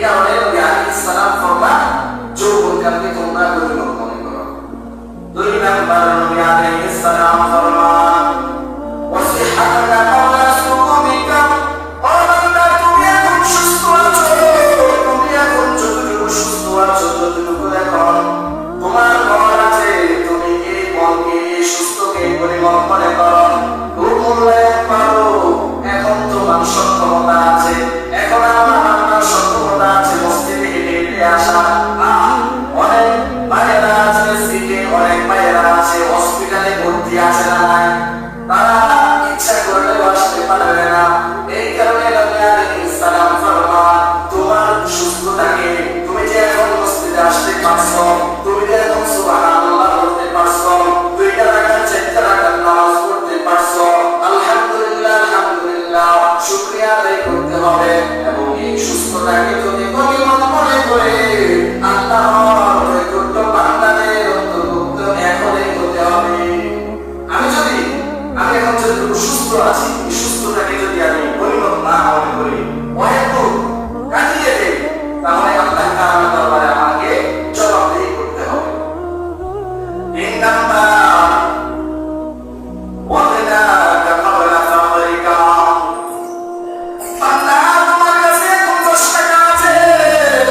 কারণে নবী আলাইহিস সালাম ফরমান যৌবনকালকে তোমরা গরিমত মনে করো। 2 নাম্বার নবী আলাইহিস সালাম ফরমান ওয়াসিহাতাকা ক্বাবলা সুকুমিকা, ও বান্দা তুমি এখন সুস্থ আছো, তুমি এখন যতটুকু সুস্থ আছো ততটুকু এখন তোমার মন আছে, তুমি এই মনকে সুস্থকে গরিমত মনে করো, খুব মূল্যায়ন করো। এখন তোমার সক্ষমতা আছে, এখন আমার সক্ষমতা আছে মসজিদে হেঁটে হেঁটে আসা। অনেক ভাইয়েরা আছে সিটে, অনেক ভাইয়েরা আছে হসপিটালে ভর্তি আছে না নাই, তারা ইচ্ছা করলেও আসতে পারবে না। এই কারণে নবী আলাইহিস সালাম ফরমান তোমার সুস্থতাকে, তুমি যে এখন মসজিদে আসতে পারছো, তুমি যে এখন সুবহানাল্লাহ বলতে পারছো, 2 রাকাত 4 রাকাত নামাজ পড়তে পারছো, আলহামদুলিল্লাহ আলহামদুলিল্লাহ শুকরিয়া আদায় করতে হবে। এবং এই সুস্থতাকে যদি গনিমত মনে করে আল্লাহর নৈকট্য বান্দাদের অন্তর্ভুক্ত এখনই হতে হবে। আমি এখন যতটুকু সুস্থ আছি, এই সুস্থতাকে যদি আমি গনিমত না মনে করি, অহেতু কাটিয়ে দেই, তাহলে আল্লাহ তাআলার দরবারে আমাকে জবাবদিহি করতে হবে। 3 নাম্বার ওয়াদাকা ক্বাবলা ফাকরিকা, বান্দা তোমার কাছে 10 টাকা আছে,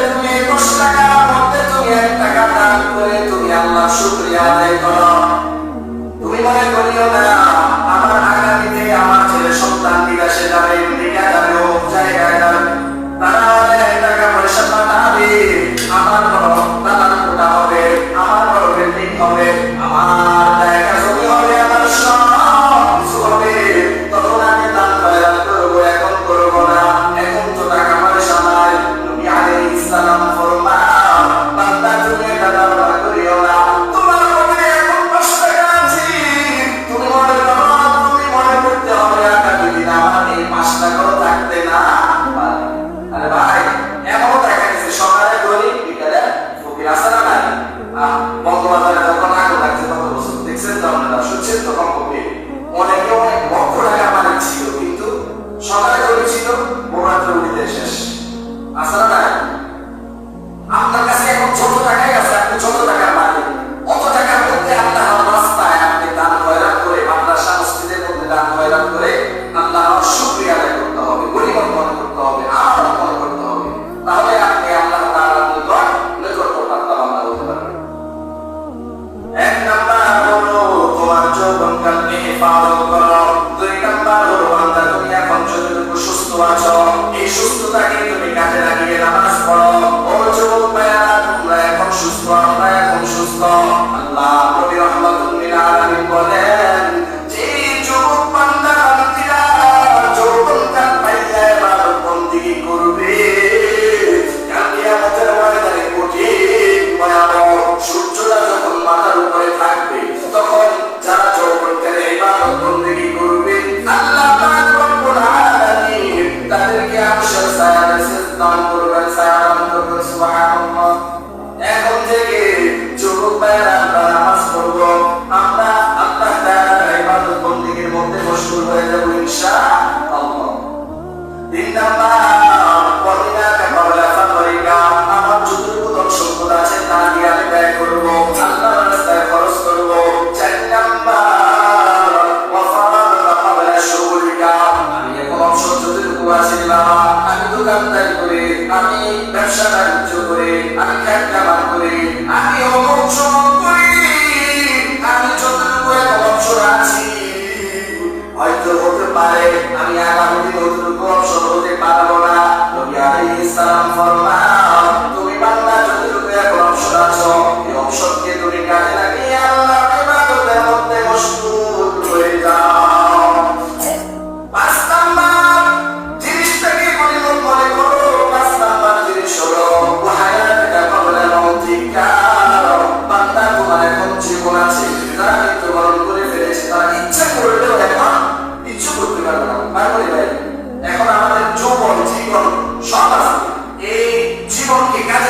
তুমি 10 টাকার মধ্যে তুমি 1 টাকা দান করে তুমি আল্লাহর শুকরিয়া আদায় করো। তুমি মনে করিও না আমার আগামীতে আমার ছেলে সন্তান বিদেশে যাবে, আমেরিকা যাবে, হোক জায়গায় যাবে, তারা অনেক টাকা পয়সা পাঠাবে, আমার বড় দালান কোঠা হবে, আমার বড় বিল্ডিং হবে, আমার জায়গা জমি হবে, আমার সব কিছু হবে, তখন আমি দান খয়রাত করবো। এখন করবো না, এখন তো টাকা পয়সা নাই। নবী আলাইহিস সালাম ফরমান বান্দা তুমি এটা দান করিও না, তোমার মনে এখন 10 টাকা আছে, তুমি মনে করো, তুমি মনে করতে হবে আগামী দিন আমার এই 5 টাকাও থাকতে না পারে। আরে ভাই এমন দেখা গেছে সকালে গরিব বিকালে ফকির আছে না নাই? বঙ্গবাজারে যখন আগুন লাগছে কত বছর দেখছেন তো আপনারা, শুনছেন তো কমপক্ষে। অনেকে অনেক লক্ষ টাকা মালিক ছিল, কিন্তু সকালে গরিব ছিল, বোমাত্র উড়িতে শেষ। আছে না নাই? আপনার কাছে এখন ছোট টাকাই আছে, আপনি ছোট টাকার মালিক, অত টাকার মধ্যে আল্লাহর রাস্তায় আপনি দান খয়রাত করে, মাদ্রাসা মসজিদের মধ্যে দান খয়রাত করে আল্লাহর শুকরিয়া আদায় করতে হবে, গনিমত মনে করতে হবে, আমার মনে করতে হবে, তাহলে আপনি আল্লাহ তাআলার নৈকট্যপ্রাপ্ত বান্দা হতে পারবেন। 1 নাম্বার হলো তোমার যৌবনকালকে হেফাজত করো। 2 নাম্বার হলো বান্দা তুমি এখন যতটুকু সুস্থ আছো, এই সুস্থতাকে তুমি কাজে লাগিয়ে নামাজ পড়ো। ও যুবক ভাইরা তোমরা এখন সুস্থ, আমরা এখন সুস্থ। আল্লাহ নবী রাহমাতুল লিল আলামিন বলেন যে যুবক বান্দা বান্দিরা যৌবনকাল পাইয়া ইবাদত বন্দেগী করবে, কাল কিয়ামতের ময়দানে কঠিন ভয়াবহ সূর্যটা যখন মাথার উপরে থাকবে, তখন যারা যৌবনকালে ইবাদত বন্দেগী করবে আল্লাহ পাক রব্বুল আলামিন তাদেরকে আরশের ছায়ায় দান করবেন, ছায়া দান করবেন। সুবহানাল্লাহ। এখন থেকে যুবক ভাইরা আমরা নামাজ পড়বো, আমরা আল্লাহ তাআলার ইবাদত বন্দেগীর মধ্যে মশগুল হয়ে যাব ইনশাআল্লাহ। 3 নাম্বার ওয়াদাকা ক্বাবলা ফাকরিকা, আমার যতটুকু ধন সম্পদ আছে তা দিয়ে আমি ব্যয় করবো, আল্লাহর রাস্তায় খরচ করবো। 4 নাম্বার ওয়াফারাকা ক্বাবলা শুগলিকা, আমি এখন অবসর যতটুকু আছে বাবা, আমি দোকানদারি করে, আমি ব্যবসা বাণিজ্য করে, আমি খ্যাত কামান করে, আমি অবসর করি, আমি যতটুকু এখন অবসর আছি, হয়তো হতে পারে আমি আগামী দিন অতটুকু অবসর হতে পারবো না। নবী আলাইহিস সালাম ফরমান তুমি বান্দা যতটুকু এখন অবসর আছো, এই অবসরকে তুমি কাজে লাগিয়ে আল্লাহর ইবাদতের মধ্যে মশগুল হয়ে যাও। 5 নাম্বার জিনিসটাকে গনিমত মনে করো। 5 নাম্বার জিনিস হলো হায়াতুকা ক্বাবলা মাউতিকা, বান্দা তোমার এখন জীবন আছে, যারা মৃত্যুবরণ করে ফেলেছে তারা ইচ্ছা করলেও এখন কিছু করতে পারবে না। ভাই এখন আমাদের যৌবন জীবন সব আছে, এই জীবনকে কাজে